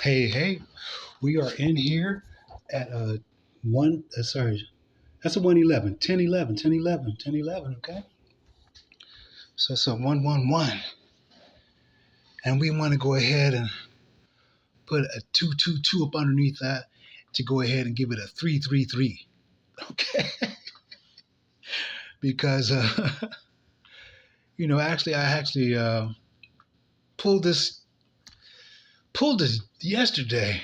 Hey, we are in here at one, sorry, that's a 111, 1011, 1011, 1011, okay? So it's a 111. And we want to go ahead and put a 222 up underneath that to go ahead and give it a 333, okay? Because, I actually pulled this, yesterday,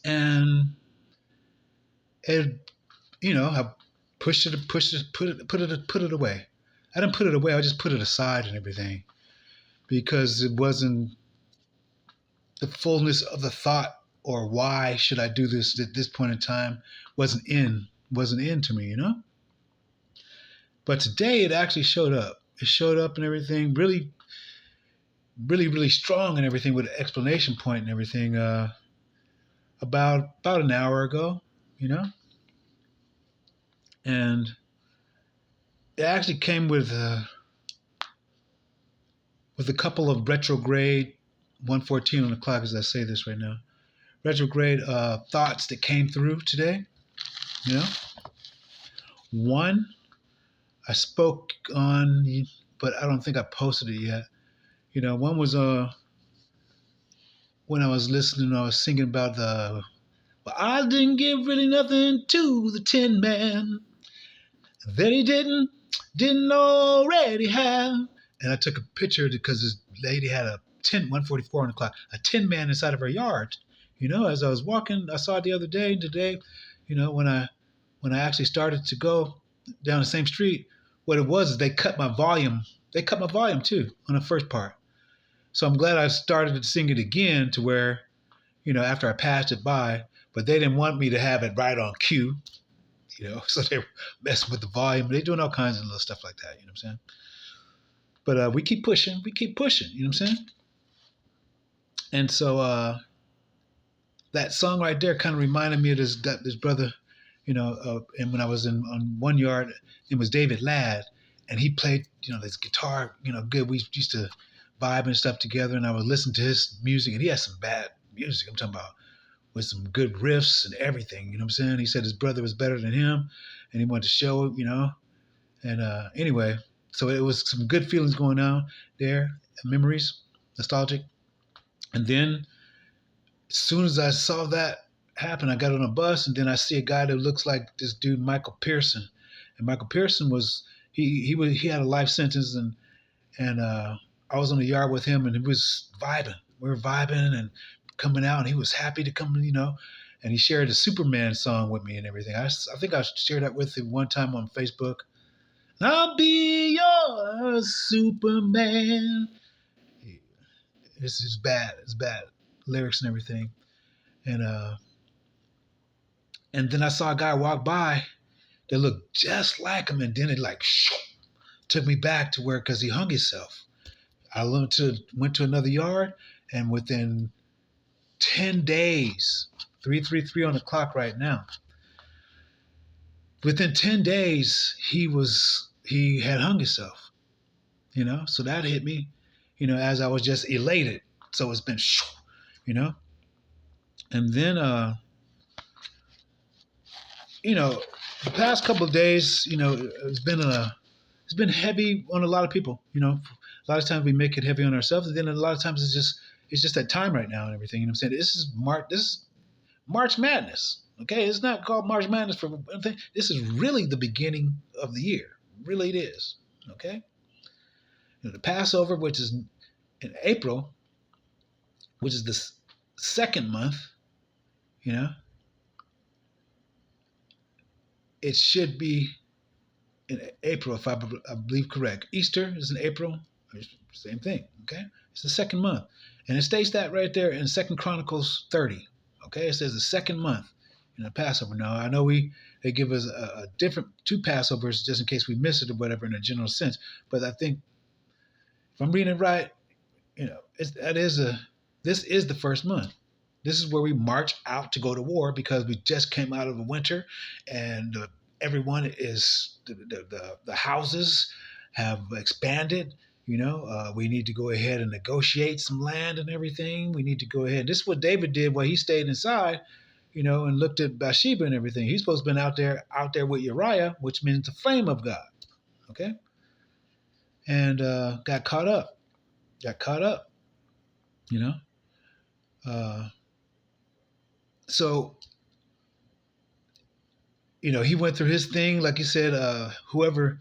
and it, I put it away. I didn't put it away. I just put it aside and everything because it wasn't the fullness of the thought or why should I do this at this point in time wasn't in to me, But today it actually showed up. It showed up and everything, really, really, really strong and everything with an explanation point and everything. About an hour ago, and it actually came with a couple of retrograde 114 on the clock as I say this right now. Retrograde thoughts that came through today. One I spoke on, but I don't think I posted it yet. One was when I was listening, I was singing about well, I didn't give really nothing to the Tin Man that he didn't already have. And I took a picture because this lady had a 144 on the clock, a Tin Man inside of her yard. As I was walking, I saw it the other day. Today, when I actually started to go down the same street, what it was is they cut my volume. They cut my volume too on the first part. So I'm glad I started to sing it again to where, after I passed it by, but they didn't want me to have it right on cue, so they were messing with the volume. They're doing all kinds of little stuff like that, you know what I'm saying? But we keep pushing, you know what I'm saying? And so that song right there kind of reminded me of this brother, and when I was on one yard, it was David Ladd, and he played, this guitar, good. We used to vibe and stuff together, and I would listen to his music, and he has some bad music. I'm talking about with some good riffs and everything. You know what I'm saying? He said his brother was better than him, and he wanted to show it, And anyway, so it was some good feelings going on there, memories, nostalgic. And then as soon as I saw that happen, I got on a bus, and then I see a guy that looks like this dude, Michael Pearson. And Michael Pearson was he had a life sentence, and I was on the yard with him, and it was vibing. We were vibing and coming out, and he was happy to come, and he shared a Superman song with me and everything. I think I shared that with him one time on Facebook. I'll be your Superman. It's bad. It's bad. Lyrics and everything. And then I saw a guy walk by that looked just like him, and then it took me back to where, because he hung himself. I went to another yard, and within 10 days, 333 on the clock right now. Within 10 days, he had hung himself, so that hit me, as I was just elated. So it's been, and then, the past couple of days, it's been heavy on a lot of people, a lot of times we make it heavy on ourselves, and then a lot of times it's just that time right now and everything. You know what I'm saying? This is March Madness. Okay, it's not called March Madness for anything. This is really the beginning of the year. Really, it is. Okay. The Passover, which is in April, which is the second month. It should be in April, if I believe correct. Easter is in April. Same thing. Okay, it's the second month, and it states that right there in 2 Chronicles 30. Okay, it says the second month. Passover. Now, I know they give us a different 2 Passovers just in case we miss it or whatever in a general sense. But I think if I'm reading it right, this is the first month. This is where we march out to go to war because we just came out of a winter, and everyone is the houses have expanded, We need to go ahead and negotiate some land and everything. We need to go ahead. This is what David did while he stayed inside, and looked at Bathsheba and everything. He's supposed to have been out there with Uriah, which means the flame of God. Okay. And got caught up. Got caught up. You know. So he went through his thing, like you said. Whoever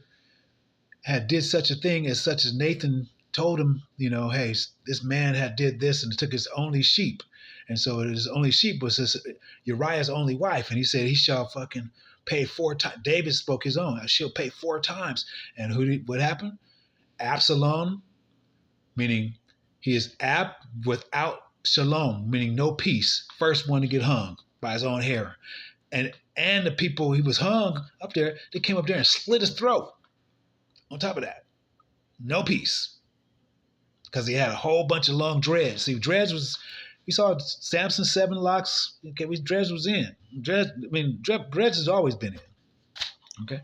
had did such a thing such as Nathan told him, hey, this man had did this and took his only sheep. And so his only sheep was Uriah's only wife. And he said, he shall fucking pay 4 times. David spoke his own. She'll pay 4 times. And what happened? Absalom, meaning he is without shalom, meaning no peace. First one to get hung by his own hair. And the people he was hung up there, they came up there and slit his throat. On top of that, no peace. Because he had a whole bunch of long dreads. See, we saw Samson's 7 locks. Okay, dreads was in. Dreads has always been in. Okay?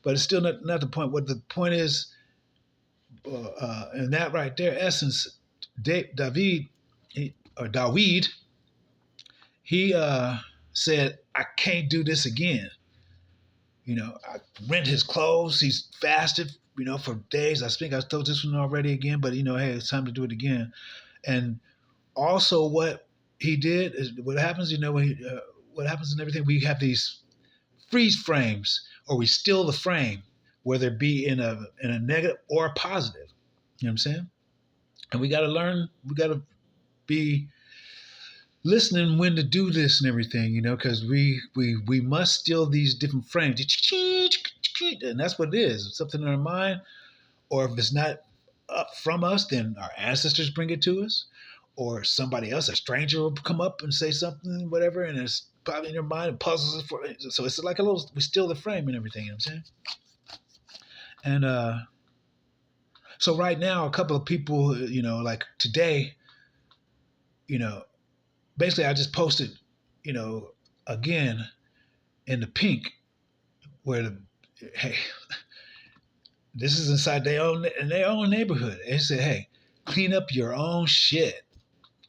But it's still not the point. What the point is, and that right there, essence, David, he said, I can't do this again. I rent his clothes. He's fasted, for days. I think I told this one already again, but hey, it's time to do it again. And also, what he did is what happens. What happens in everything. We have these freeze frames, or we steal the frame, whether it be in a negative or a positive. You know what I'm saying? And we got to learn. We got to be listening when to do this and everything, because we must steal these different frames, and that's what it is. It's something in our mind, or if it's not up from us, then our ancestors bring it to us, or somebody else, a stranger, will come up and say something, whatever, and it's probably in your mind and puzzles us for it. So it's like we steal the frame and everything. You know what I'm saying? And so right now, a couple of people, like today, basically, I just posted, again, in the pink, where hey, this is inside their own neighborhood. They said, hey, clean up your own shit,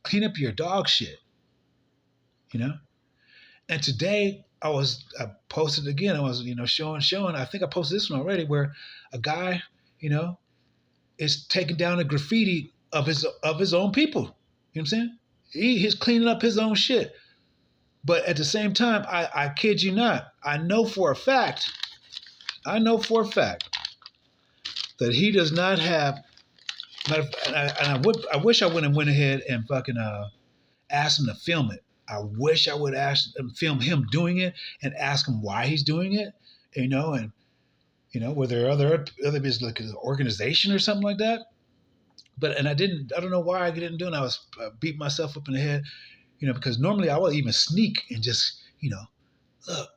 clean up your dog shit, And today I posted again. I was, showing. I think I posted this one already, where a guy, is taking down the graffiti of his own people. You know what I'm saying? He's cleaning up his own shit. But at the same time, I kid you not, I know for a fact that he does not have, and I wish I would have went ahead and fucking asked him to film it. I wish I would ask him, film him doing it and ask him why he's doing it, and were there other business, like an organization or something like that. But I don't know why I didn't do it. I was beating myself up in the head, because normally I would even sneak and just, look,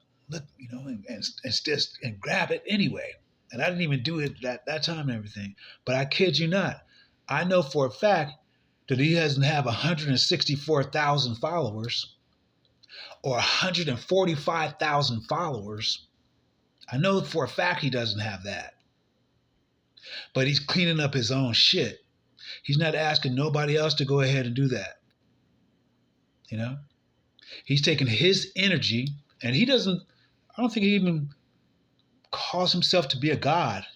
and grab it anyway. And I didn't even do it that time and everything. But I kid you not, I know for a fact that he doesn't have 164,000 followers or 145,000 followers. I know for a fact he doesn't have that. But he's cleaning up his own shit. He's not asking nobody else to go ahead and do that. He's taking his energy, and I don't think he even calls himself to be a god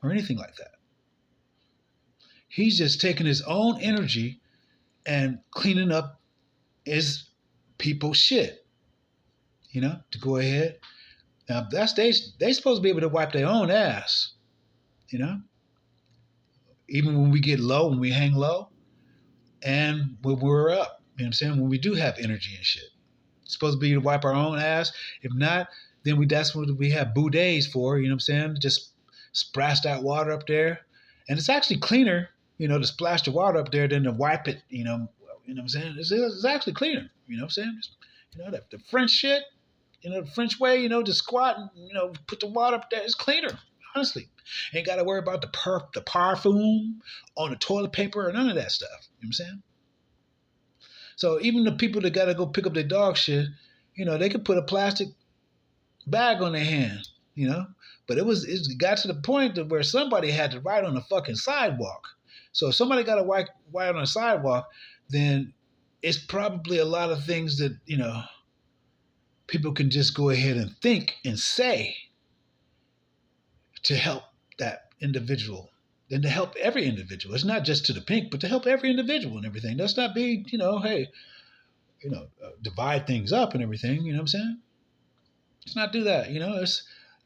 or anything like that. He's just taking his own energy and cleaning up his people's shit, to go ahead. Now, they supposed to be able to wipe their own ass, even when we get low, when we hang low, and when we're up, what I'm saying? When we do have energy and shit. It's supposed to be to wipe our own ass. If not, then that's what we have bidets for, what I'm saying? Just splash that water up there. And it's actually cleaner, to splash the water up there than to wipe it, what I'm saying? It's actually cleaner, what I'm saying? The French shit, the French way, just squat and, put the water up there. It's cleaner, honestly. Ain't got to worry about the parfum on the toilet paper or none of that stuff. You know what I'm saying? So even the people that got to go pick up their dog shit, they could put a plastic bag on their hand, But it got to the point of where somebody had to write on the fucking sidewalk. So if somebody got to write on a sidewalk, then it's probably a lot of things that, people can just go ahead and think and say to help that individual and to help every individual. It's not just to the pink, but to help every individual and everything. Let's not be, hey, divide things up and everything. You know what I'm saying? Let's not do that. It's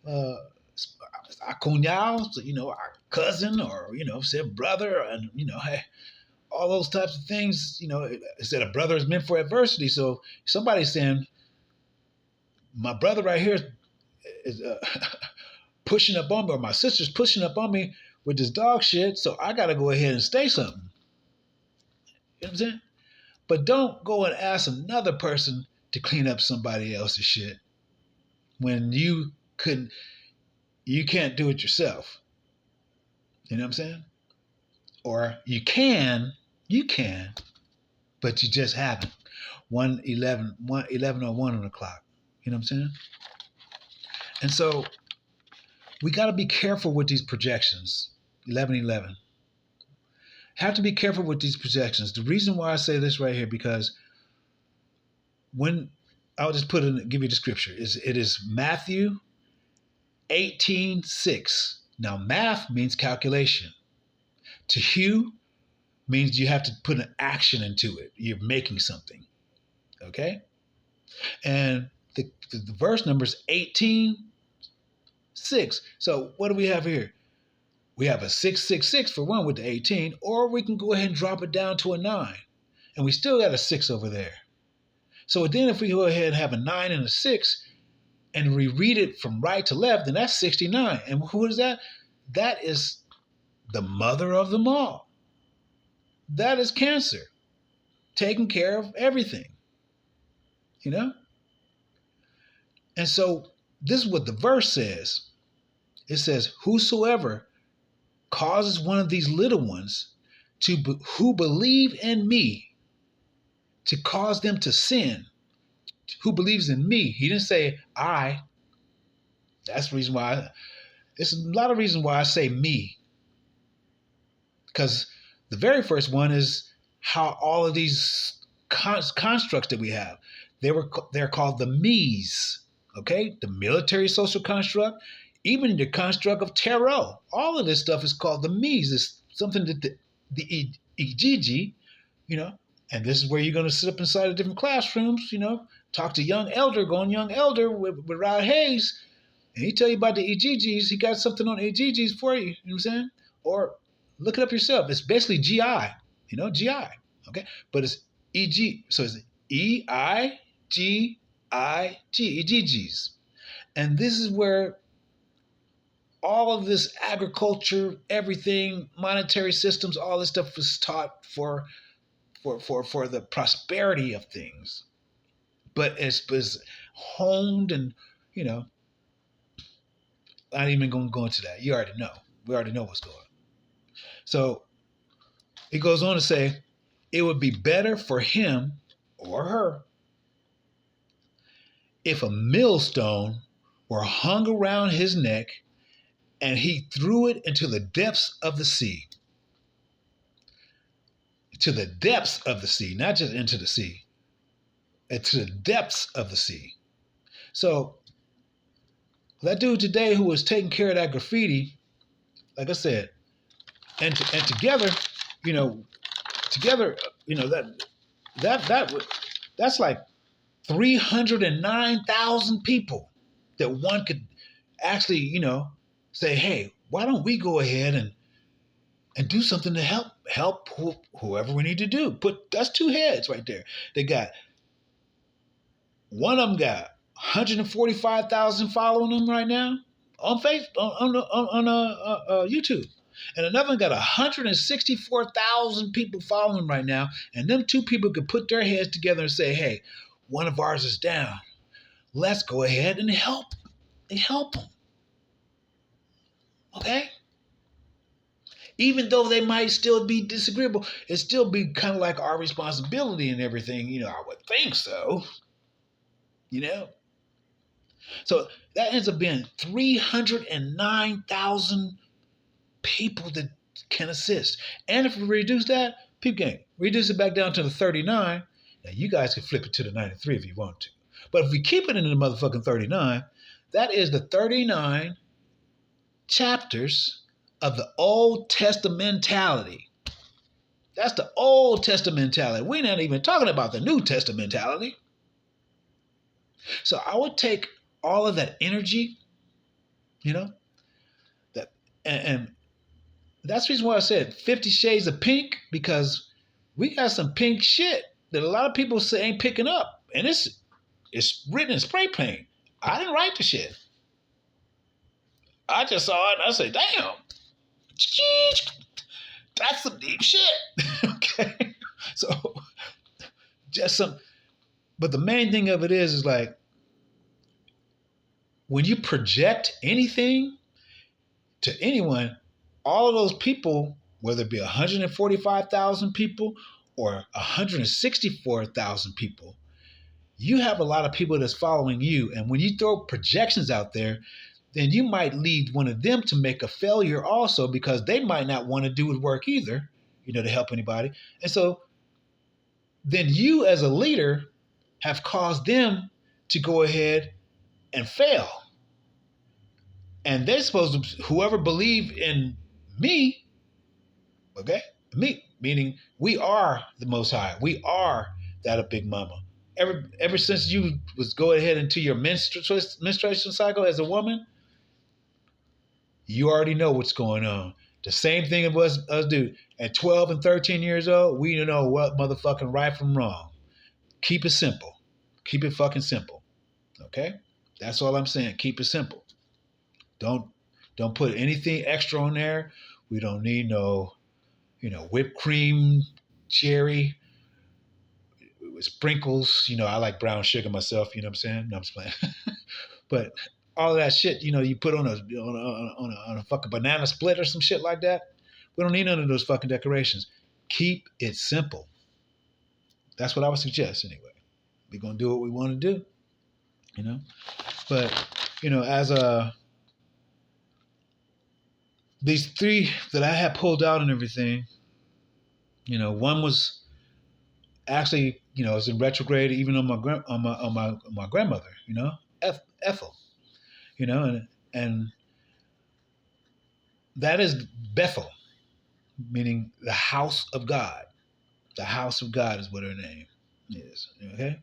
our cuñado, our cousin, or said brother, and hey, all those types of things. It said a brother is meant for adversity. So somebody's saying, my brother right here is pushing up on me, or my sister's pushing up on me with this dog shit. So I got to go ahead and say something. You know what I'm saying? But don't go and ask another person to clean up somebody else's shit when you can't do it yourself. You know what I'm saying? Or you can, but you just haven't. 11:01 on the clock. You know what I'm saying? And so we got to be careful with these projections. 11:11. Have to be careful with these projections. The reason why I say this right here, because when I'll just give you the scripture. It is Matthew 18:6. Now, math means calculation. To hew means you have to put an action into it. You're making something. Okay? And the verse number is 18:6. So what do we have here? We have a 666 for one with the 18, or we can go ahead and drop it down to a 9. And we still got a 6 over there. So then if we go ahead and have a 9 and a 6, and we read it from right to left, then that's 69. And who is that? That is the mother of them all. That is Cancer, taking care of everything. And so this is what the verse says. It says, whosoever causes one of these little ones who believe in me to cause them to sin, who believes in me. He didn't say I. That's the reason why. There's a lot of reasons why I say me. Because the very first one is how all of these constructs that we have, they're called the me's. Okay, the military social construct, even the construct of tarot. All of this stuff is called the me's. It's something that the EGG, and this is where you're going to sit up inside of different classrooms, talk to young elder with Rod Hayes, and he tell you about the EGGs. He got something on EGGs for you. You know what I'm saying? Or look it up yourself. It's basically GI, GI. Okay, but it's EG, so it's EIGIG, EGGs, and this is where all of this agriculture, everything, monetary systems, all this stuff was taught for the prosperity of things. But it's honed and, I'm not even going to go into that. You already know. We already know what's going on. So it goes on to say, it would be better for him or her if a millstone were hung around his neck and he threw it into the depths of the sea. To the depths of the sea, not just into the sea. To the depths of the sea. So that dude today who was taking care of that graffiti, like I said, and together, that's like 309,000 people that one could actually, say, hey, why don't we go ahead and do something to help whoever we need to do. That's two heads right there. They got, one of them got 145,000 following them right now on Facebook, on YouTube. And another one got 164,000 people following them right now. And them two people could put their heads together and say, hey, one of ours is down. Let's go ahead and help them. Okay? Even though they might still be disagreeable, it still be kind of like our responsibility and everything. I would think so. So that ends up being 309,000 people that can assist. And if we reduce that, peep game, reduce it back down to the 39. Now you guys can flip it to the 93 if you want to. But if we keep it in the motherfucking 39, that is the 39 chapters of the Old Testamentality. That's the Old Testamentality. We're not even talking about the New Testamentality. So I would take all of that energy, you know, that and that's the reason why I said 50 Shades of Pink, because we got some pink shit that a lot of people say ain't picking up. And it's written in spray paint. I didn't write the shit. I just saw it and I said, damn, that's some deep shit. Okay. So just some, but the main thing of it is like when you project anything to anyone, all of those people, whether it be 145,000 people or 164,000 people, you have a lot of people that's following you. And when you throw projections out there, then you might lead one of them to make a failure also, because they might not want to do the work either, to help anybody. And so then you as a leader have caused them to go ahead and fail. And they're supposed to, whoever believe in me, okay, me, meaning we are the Most High. We are that of Big Mama. Ever since you was go ahead into your menstruation cycle as a woman, you already know what's going on. The same thing it was us do. At 12 and 13 years old, we know what motherfucking right from wrong. Keep it simple. Keep it fucking simple. Okay? That's all I'm saying. Keep it simple. Don't put anything extra on there. We don't need no, whipped cream, cherry, sprinkles. I like brown sugar myself. You know what I'm saying? No, I'm just playing. But all of that shit, you put on a fucking banana split or some shit like that. We don't need none of those fucking decorations. Keep it simple. That's what I would suggest anyway. We're gonna do what we want to do, But as these three that I had pulled out and everything, one was actually, it was in retrograde, even on my grandmother, Ethel, and that is Bethel, meaning the house of God. The house of God is what her name is. Okay,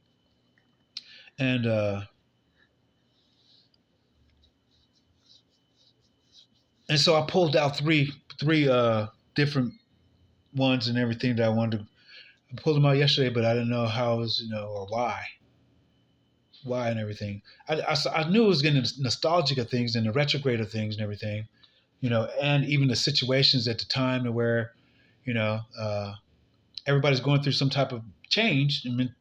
and so I pulled out three different ones and everything that I wanted to. I pulled them out yesterday, but I didn't know how it was, or why and everything. I knew it was getting nostalgic of things and the retrograde of things and everything, and even the situations at the time where, everybody's going through some type of change, and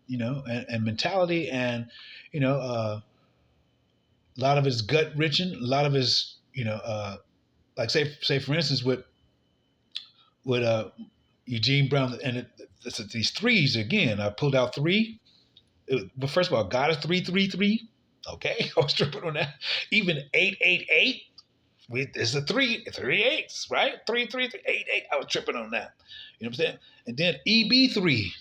mentality, and a lot of it's gut wrenching, a lot of it's, like say for instance with Eugene Brown, and these threes again. I pulled out three. But first of all, God is 333. Okay, I was tripping on that. Even 888. It's a three eights, right? 33388. I was tripping on that. You know what I'm saying? And then EB3.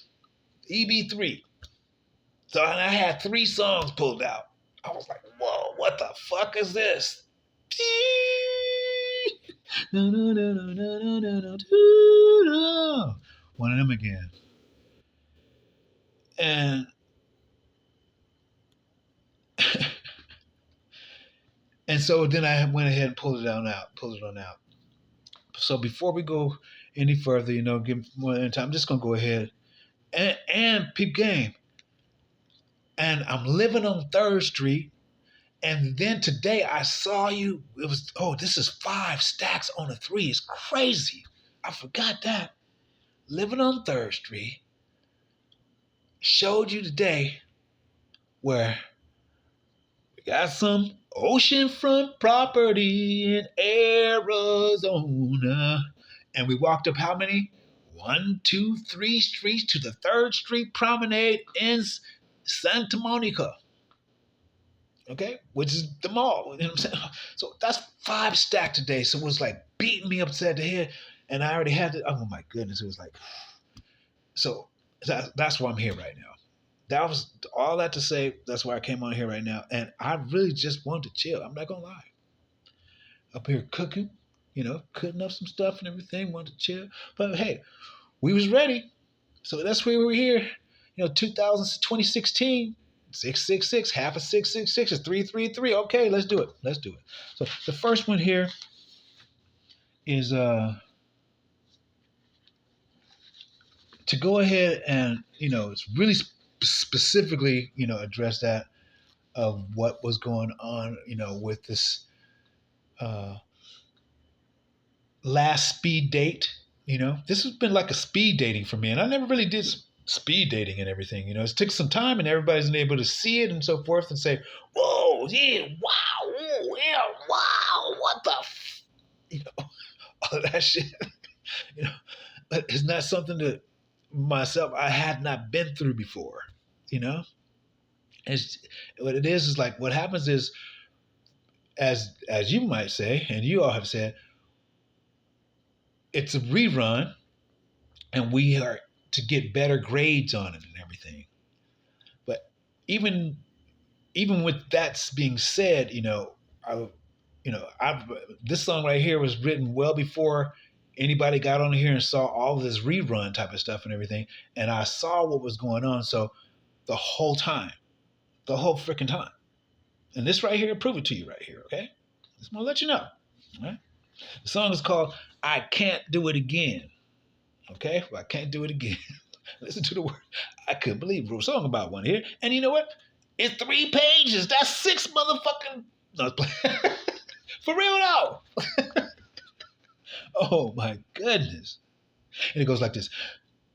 So I had three songs pulled out. I was like, whoa, what the fuck is this? One of them again. And and so then I went ahead and pulled it on out. So before we go any further, give more time, I'm just gonna go ahead and peep game. And I'm living on 3rd Street. And then today I saw you. It was, this is 5 stacks on a 3. It's crazy. I forgot that. Living on 3rd Street. Showed you today where we got some oceanfront property in Arizona. And we walked up how many? 1, 2, 3 streets to the 3rd Street Promenade in Santa Monica. okay, which is the mall. You know what I'm saying? So that's 5 stacked today. So it was like beating me upside the head, and I already had it. Oh my goodness, it was like so. That's why I'm here right now. That was all that to say. That's why I came on here right now, and I really just wanted to chill. I'm not gonna lie. Up here cooking, cutting up some stuff and everything. Wanted to chill, but hey, we was ready. So that's where we were here. 2016, 666, half of 666 is 333. Okay, let's do it. Let's do it. So the first one here is to go ahead and it's really specifically address that of what was going on with this uh, last speed date. This has been like a speed dating for me, and I never really did speed dating and everything. It took some time, and everybody's been able to see it and so forth, and say, "Whoa, yeah, wow, ooh, yeah, wow, what the," all of that shit. you know, but it's not something that myself I had not been through before. You know, it's what it is like what happens is as you might say, and you all have said, it's a rerun and we are to get better grades on it and everything. But even even with that being said, I, I this song right here was written well before anybody got on here and saw all of this rerun type of stuff and everything. And I saw what was going on. So the whole time, the whole freaking time. And this right here, prove it to you right here, okay? Just want to let you know. All right? The song is called I Can't Do It Again. Okay? Well, I can't do it again. Listen to the word. I couldn't believe we wrote a song about one here. And you know what? It's 3 pages. That's 6 motherfucking. No, for real now. Oh my goodness. And it goes like this.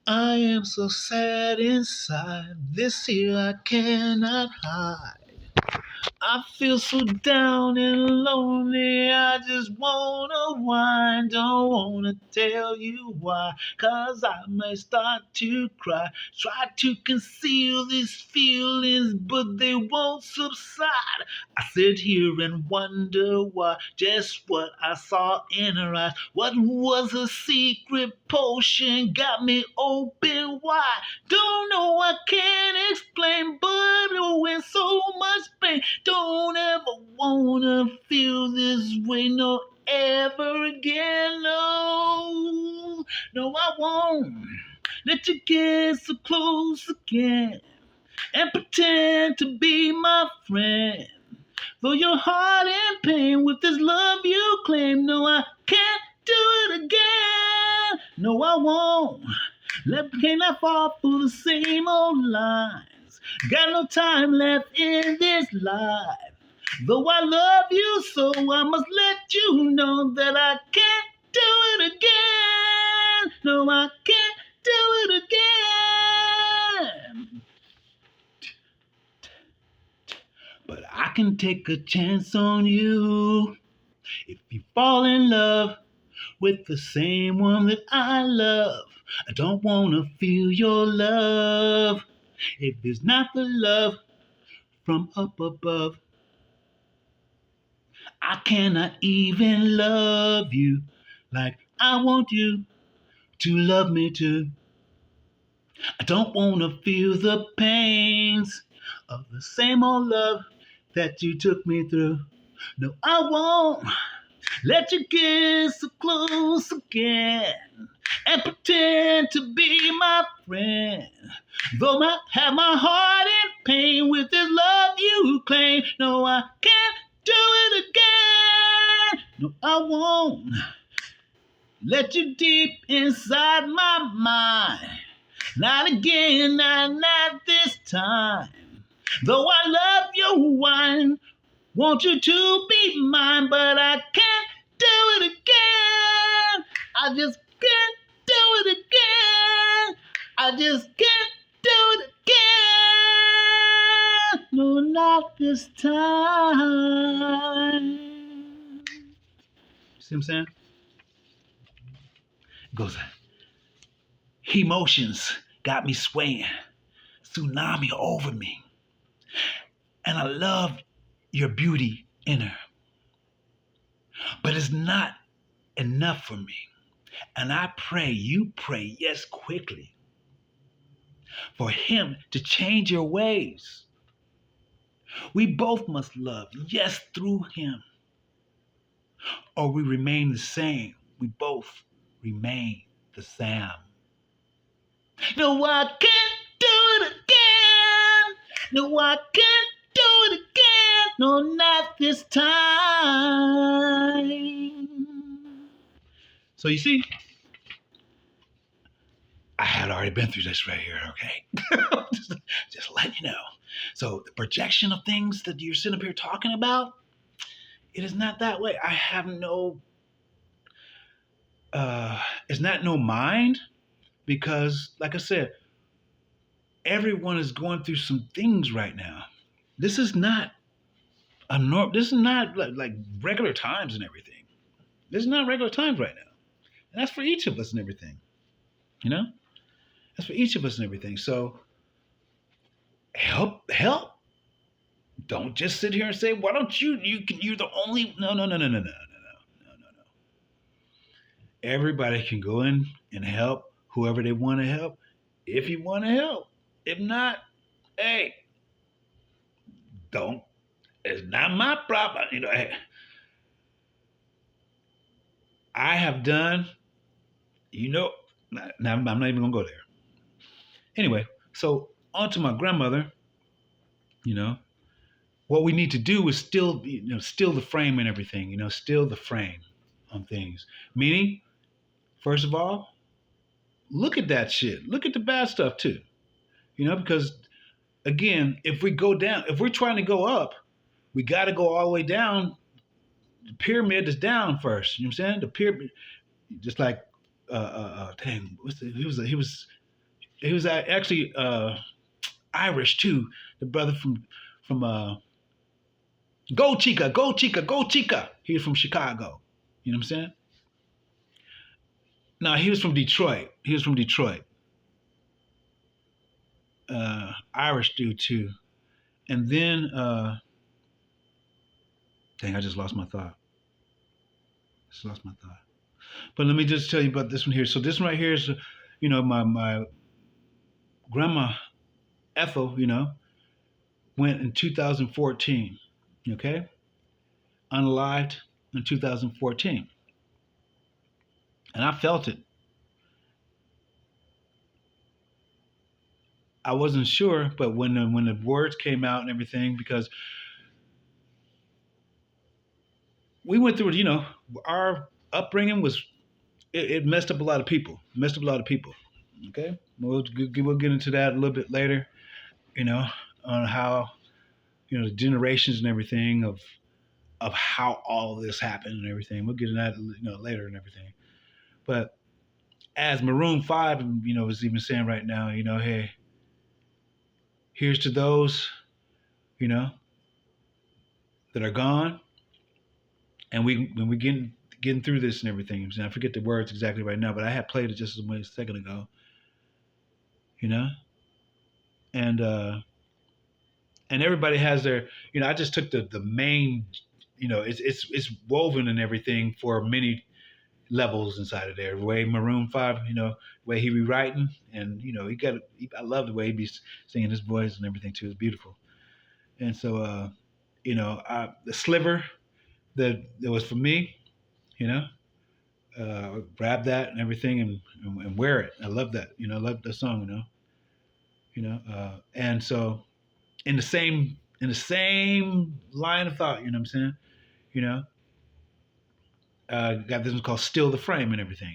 I am so sad inside. This here I cannot hide. I feel so down and lonely, I just wanna whine, don't wanna tell you why, 'cause I may start to cry, try to conceal these feelings, but they won't subside. I sit here and wonder why, just what I saw in her eyes, what was a secret potion, got me open wide, don't know, I can't explain, but oh, in so much pain, don't ever wanna feel this way, no, ever again, no, no, I won't let you get so close again and pretend to be my friend. Though your heart in pain with this love you claim, no, I can't do it again. No, I won't. Can I fall for the same old lines? Got no time left in this life. Though I love you so, I must let you know that I can't do it again. No, I can't do it again. But I can take a chance on you if you fall in love with the same one that I love. I don't wanna feel your love if it's not the love from up above. I cannot even love you like I want you to love me too. I don't wanna feel the pains of the same old love that you took me through. No, I won't let you get so close again and pretend to be my friend. Though I have my heart in pain with this love you claim, no, I can't do it again. No, I won't let you deep inside my mind. Not again, not this time. Though I love your wine, want you to be mine, but I can't do it again. I just can't do it again. I just can't do it again. No, not this time. See what I'm saying? It goes, emotions got me swaying, tsunami over me. And I love your beauty in her. But it's not enough for me. And I pray, you pray, yes, quickly, for him to change your ways. We both must love, yes, through him, or we remain the same. We both remain the same. No, I can't do it again. No, I can't do it again. No, not this time. So you see, I had already been through this right here, okay? just letting you know. So the projection of things that you're sitting up here talking about, it is not that way. I have no, it's not no mind because, like I said, everyone is going through some things right now. This is not a norm. This is not like regular times and everything. This is not regular times right now, and that's for each of us and everything. You know, that's for each of us and everything. So help. Don't just sit here and say, "Why don't you? You're the only." No, no, no, no, no, no, no, no, no, no. Everybody can go in and help whoever they want to help, if you want to help. If not, hey, don't. It's not my problem. You know, hey, I have done. You know, now I'm not even gonna go there. Anyway, so on to my grandmother. You know, what we need to do is still, still the frame and everything. Still the frame on things. Meaning, first of all, look at that shit. Look at the bad stuff too. Because again, if we go down, if we're trying to go up, we got to go all the way down. The pyramid is down first. You know what I'm saying? The pyramid, just like, dang, he was actually Irish too. The brother from Go Chica, Go Chica, Go Chica. He was from Chicago. You know what I'm saying? No, he was from Detroit. He was from Detroit. Irish dude too. And then, dang, I just lost my thought. Just lost my thought. But let me just tell you about this one here. So this one right here is, my grandma Ethel, went in 2014. Okay, unalived in 2014, and I felt it. I wasn't sure, but when the words came out and everything, because we went through it, our upbringing was it messed up a lot of people. Messed up a lot of people. Okay, we'll get into that a little bit later. You know, on how the generations and everything of how all of this happened and everything. We'll get into that later and everything. But as Maroon 5, was even saying right now, hey, here's to those, you know, that are gone, and when we getting through this and everything. I forget the words exactly right now, but I had played it just a second ago, you know, and and everybody has their, I just took the main, it's woven and everything for many levels inside of there. The way Maroon 5, the way he rewriting, and I love the way he be singing his voice and everything too. It's beautiful. And so, the sliver that was for me, you know, grab that and everything and wear it. I love that. I love the song. And so in the same line of thought, you know what I'm saying, you know, got this one called "Still the Frame" and everything,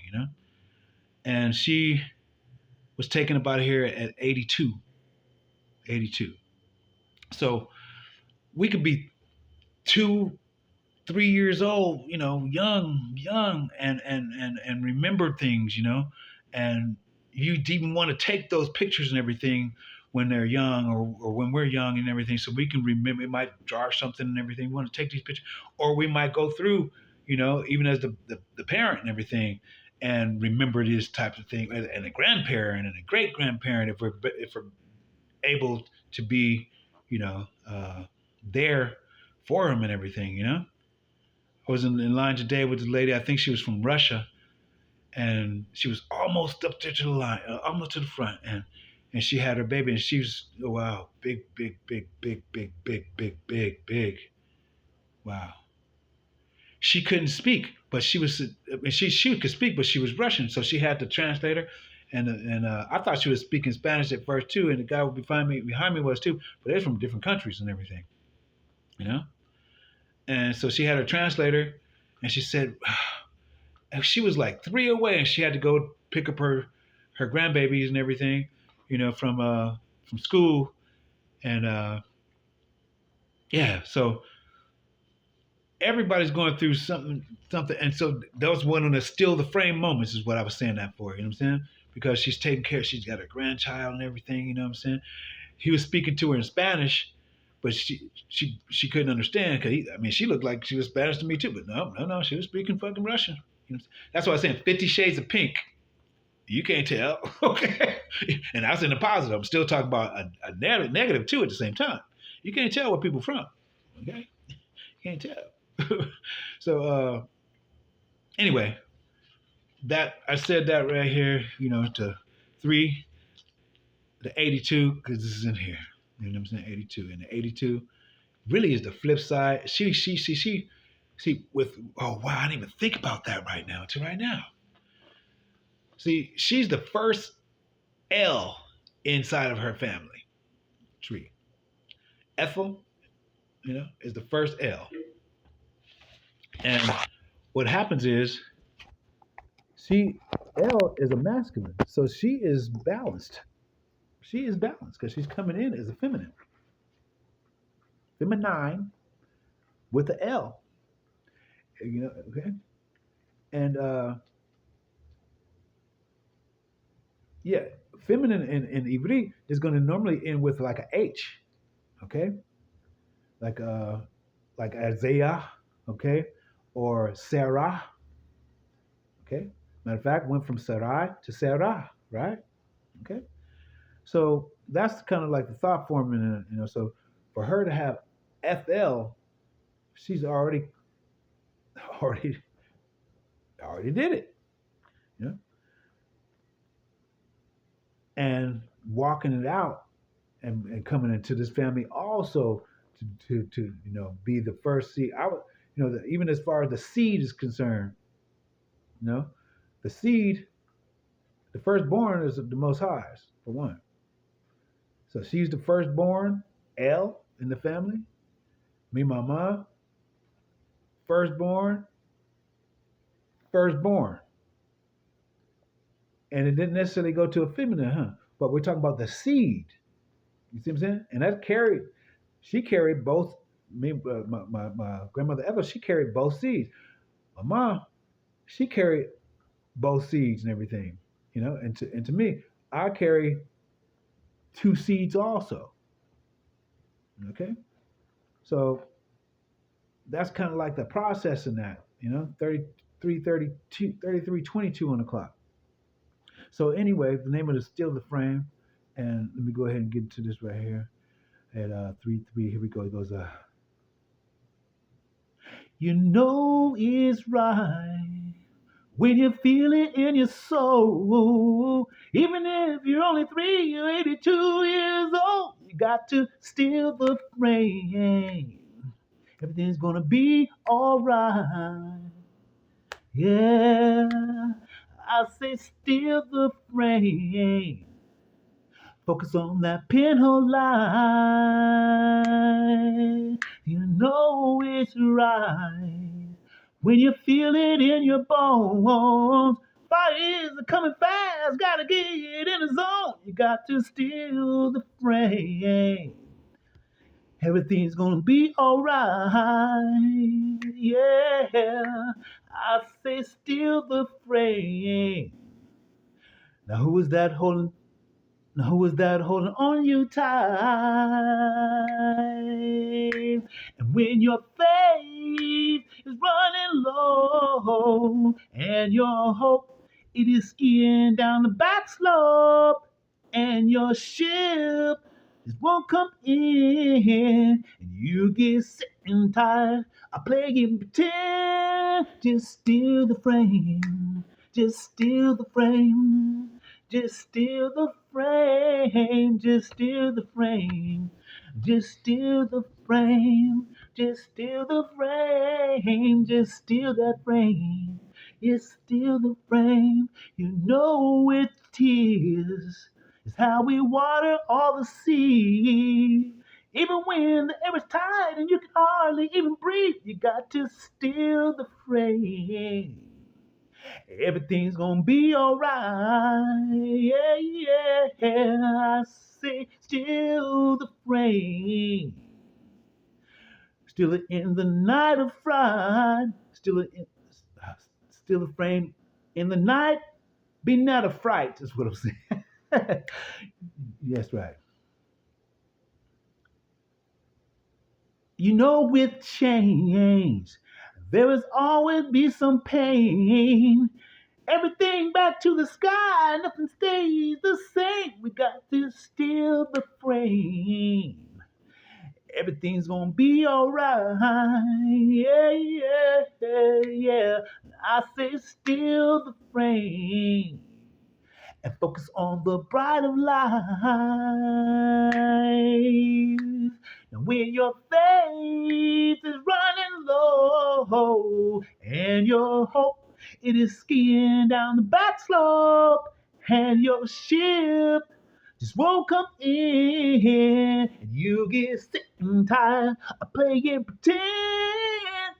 and she was taken about here at 82. 82. So we could be 2, 3 years old, young, and remember things, and you'd even want to take those pictures and everything when they're young, or when we're young and everything, so we can remember. It might draw something and everything. We want to take these pictures, or we might go through, even as the parent and everything, and remember these types of things, and a grandparent and a great grandparent, if we're able to be, there for him and everything. I was in line today with the lady. I think she was from Russia, and she was almost up there to the line, almost to the front, and she had her baby, and she was, oh, wow, big, big, big, big, big, big, big, big, big. Wow. She couldn't speak, but she was. I mean, she could speak, but she was Russian, so she had the translator. And I thought she was speaking Spanish at first too, and the guy behind me was too, but they're from different countries and everything, you know. And so she had her translator, and she said, and she was like 3 away, and she had to go pick up her grandbabies and everything, from school, and yeah, so everybody's going through something, and so that was one of the still the frame moments is what I was saying that for. You know what I'm saying? Because she's taking care, she's got a grandchild and everything. You know what I'm saying? He was speaking to her in Spanish, but she couldn't understand because I mean she looked like she was Spanish to me too, but no, she was speaking fucking Russian. That's why I was saying 50 Shades of Pink. You can't tell, okay? And I was in the positive. I'm still talking about a negative too at the same time. You can't tell where people from, okay? You can't tell. So anyway, that I said that right here, to three, the 82, because this is in here. You know what I'm saying? 82. And the 82 really is the flip side. See, with, oh wow, I didn't even think about that right now, to right now. See, she's the first L inside of her family tree. Ethel, is the first L. And what happens is, L is a masculine, so she is balanced. She is balanced because she's coming in as a feminine with the L. Okay, and yeah, feminine in Ivri is going to normally end with like a H, okay, like Isaiah, okay, or Sarah, okay. Matter of fact, went from Sarai to Sarah, right? Okay, so that's kind of like the thought form in it, So for her to have FL, she's already did it, you know, and walking it out and coming into this family also to be the first seed. I would, even as far as the seed is concerned, you know, the seed, the firstborn is the most highest for one. So she's the firstborn, L in the family. Me, my mom, firstborn, firstborn. And it didn't necessarily go to a feminine, huh? But we're talking about the seed. You see what I'm saying? And she carried both, my grandmother Eva, she carried both seeds. My mom, she carried both seeds and everything, and to me, I carry two seeds also. Okay? So that's kind of like the process in that, 33, 32, 33, 22 on the clock. So anyway, the name of the still the frame, and let me go ahead and get into this right here at 3-3. Here we go. It goes, you know it's right when you feel it in your soul. Even if you're only 82 years old, you got to steal the frame. Everything's gonna be alright. Yeah, I say steal the frame. Focus on that pinhole line. You know it's right when you feel it in your bones. Fire is coming fast, gotta get in the zone. You got to steal the frame. Everything's gonna be alright. Yeah, I say steal the frame. Now who is that holding? Now who is that holding on you tight? And when your faith is running low and your hope it is skiing down the back slope and your ship just won't come in, and you get sick and tired of playing pretend. Just steal the frame, just steal the frame, just steal the frame, just steal the frame, just steal the frame, just steal the frame, just steal that frame. It's still the frame, you know with tears. It's how we water all the sea. Even when the air is tight and you can hardly even breathe, you got to steal the frame. Everything's gonna be alright. Yeah, yeah, yeah. I say, steal the frame. Steal it in the night of fright. Steal the frame in the night. Be not a fright, is what I'm saying. That's right. You know, with change, there will always be some pain. Everything back to the sky, nothing stays the same. We got to steal the frame. Everything's gonna be alright. Yeah, yeah, yeah, yeah. I say, steal the frame and focus on the bright of life. And when your faith is running low and your hope it is skiing down the back slope and your ship just won't come in and you get sick and tired of playing pretend.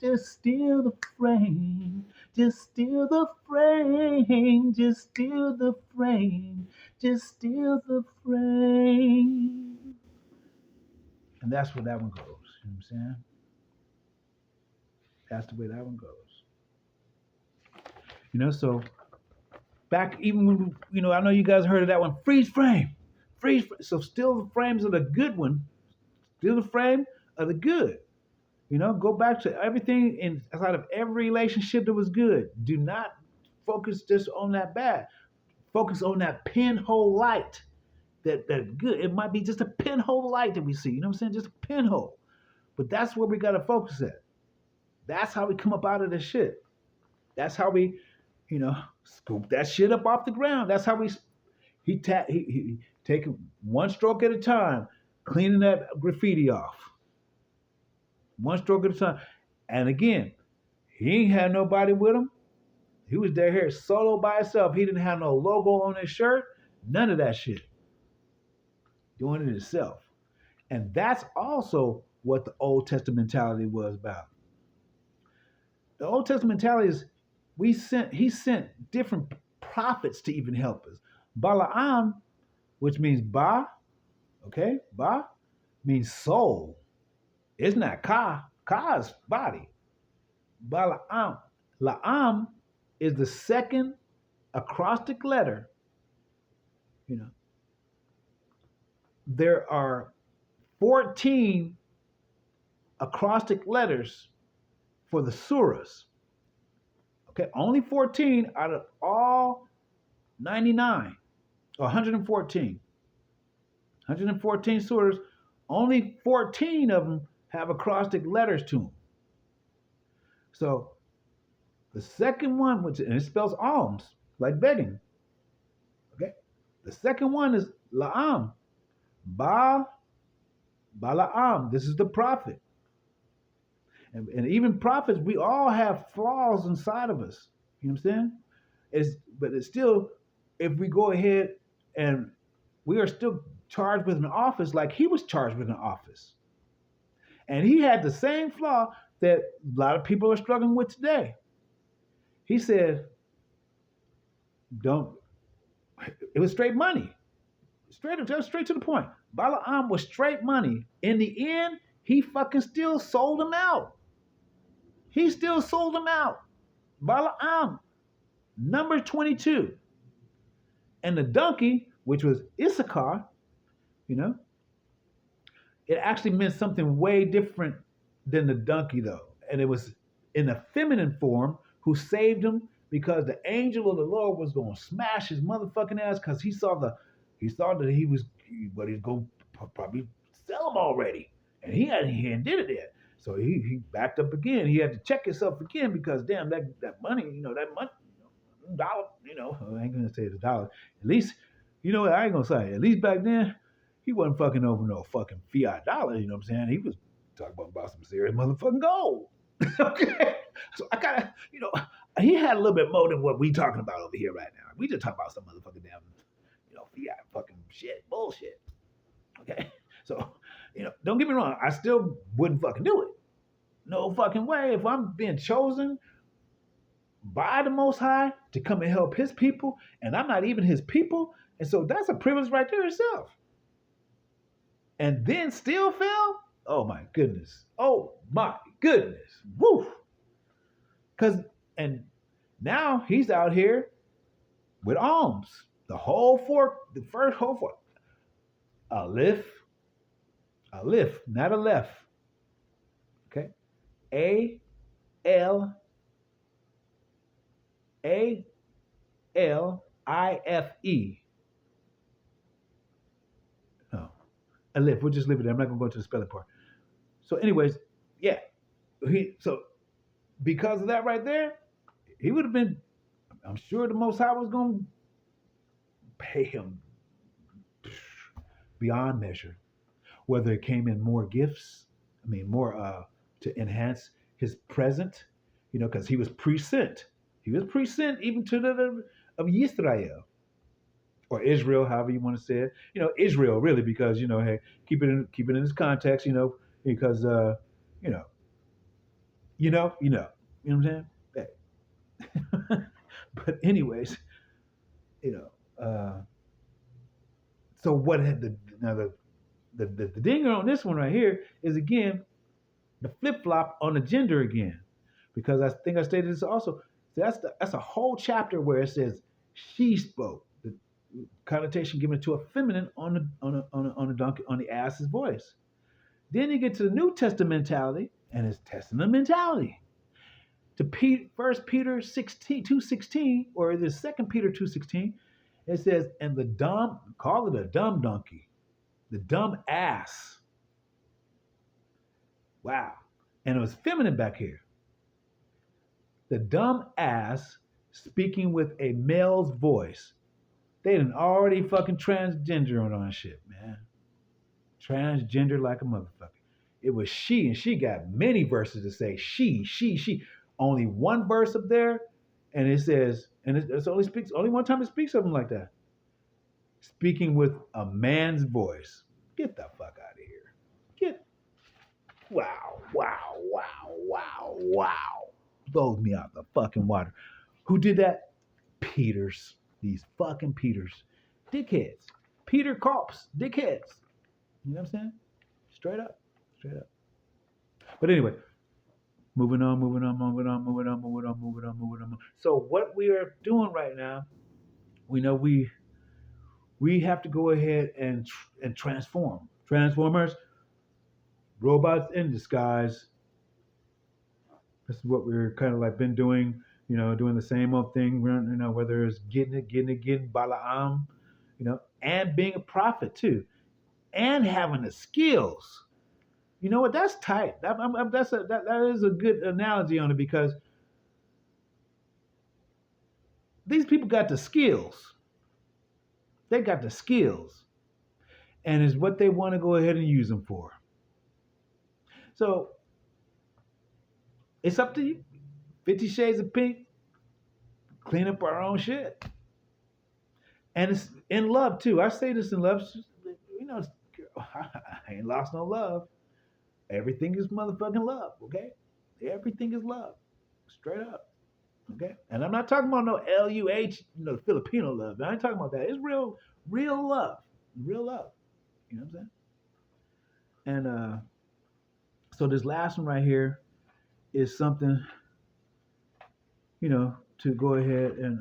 Just steal the frame. Just steal the frame. Just steal the frame. Just steal the frame. And that's where that one goes. You know what I'm saying? That's the way that one goes. So back even when I know you guys heard of that one, freeze frame. So still the frames of the good one, still the frame of the good. Go back to everything inside of every relationship that was good. Do not focus just on that bad. Focus on that pinhole light. That good. It might be just a pinhole light that we see. You know what I'm saying? Just a pinhole. But that's where we gotta focus at. That's how we come up out of this shit. That's how we, scoop that shit up off the ground. That's how he take one stroke at a time, cleaning that graffiti off. One stroke at a time. And again, he ain't had nobody with him. He was there here solo by himself. He didn't have no logo on his shirt. None of that shit. Doing it himself. And that's also what the Old Testament mentality was about. The Old Testament mentality is he sent different prophets to even help us. Balaam, which means Ba, okay? Ba means soul. It's not Ka. Ka is body. Balaam. Laam is the second acrostic letter. There are 14 acrostic letters for the surahs. Okay, only 14 out of all 99 or 114. 114 surahs, only 14 of them have acrostic letters to them. So the second one, and it spells alms, like begging. Okay, the second one is La'am. Balaam. This is the prophet. And even prophets, we all have flaws inside of us. You know what I'm saying? But it's still, if we go ahead and we are still charged with an office like he was charged with an office. And he had the same flaw that a lot of people are struggling with today. He said, it was straight money. Straight to the point. Balaam was straight money. In the end, he fucking still sold him out. He still sold him out. Balaam, number 22. And the donkey, which was Issachar, it actually meant something way different than the donkey, though. And it was in a feminine form who saved him because the angel of the Lord was going to smash his motherfucking ass because he saw that he was going to probably sell them already, and he hadn't did it yet. So he backed up again. He had to check himself again because damn that money, that money, dollar, I ain't gonna say it's a dollar. At least, what I ain't gonna say. At least back then, he wasn't fucking over no fucking fiat dollar. You know what I'm saying? He was talking about some serious motherfucking gold. Okay, so I gotta, he had a little bit more than what we talking about over here right now. We just talking about some motherfucking damn, fiat fucking shit, bullshit. Okay, so don't get me wrong. I still wouldn't fucking do it. No fucking way. If I'm being chosen by the Most High to come and help His people, and I'm not even His people, and so that's a privilege right there itself. And then still fail? Oh my goodness. Oh my goodness. Woo. And now he's out here with alms. The first whole fork. A lift, not a left. Okay. ALIFE. No, Aleph. We'll just leave it there. I'm not gonna go to the spelling part. So, anyways, yeah. So because of that right there, he would have been. I'm sure the Most High was gonna pay him beyond measure. Whether it came in more gifts, more to enhance his present, because he was present. He was present even to the of Israel or Israel, however you want to say it. Israel really, because hey, keep it in its context. Because you know, you know what I'm saying. Hey. But anyways, you know. So what had the dinger on this one right here is again the flip flop on the gender again, because I think I stated this also. So that's a whole chapter where it says she spoke, the connotation given to a feminine on the donkey, on the ass's voice. Then you get to the New Testamentality, and it's testamentality. To 1 Peter 2:16, or the 2 Peter 2:16, it says, and the dumb, call it a dumb donkey, the dumb ass. Wow. And it was feminine back here. The dumb ass speaking with a male's voice. They done already fucking transgender on shit, man. Transgender like a motherfucker. It was she, and she got many verses to say she. Only one verse up there, and it says, and it's only one time it speaks something like that. Speaking with a man's voice. Get the fuck out of here. Wow. Blows me out the fucking water. Who did that? Peters. These fucking Peters. Dickheads. Peter Cops. Dickheads. You know what I'm saying? Straight up. But anyway, moving on. So what we are doing right now, we know we have to go ahead and transform. Transformers, robots in disguise. This is what we're kind of like been doing, doing the same old thing, whether it's getting Balaam, and being a prophet too, and having the skills. You know what? That's tight. That is a good analogy on it, because these people got the skills. They got the skills, and it's what they want to go ahead and use them for. So it's up to you. 50 Shades of Pink. Clean up our own shit. And it's in love too. I say this in love. I ain't lost no love. Everything is motherfucking love, okay? Everything is love. Straight up. Okay? And I'm not talking about no LUH, Filipino love. I ain't talking about that. It's real love. Real love. You know what I'm saying? And so this last one right here is something, to go ahead and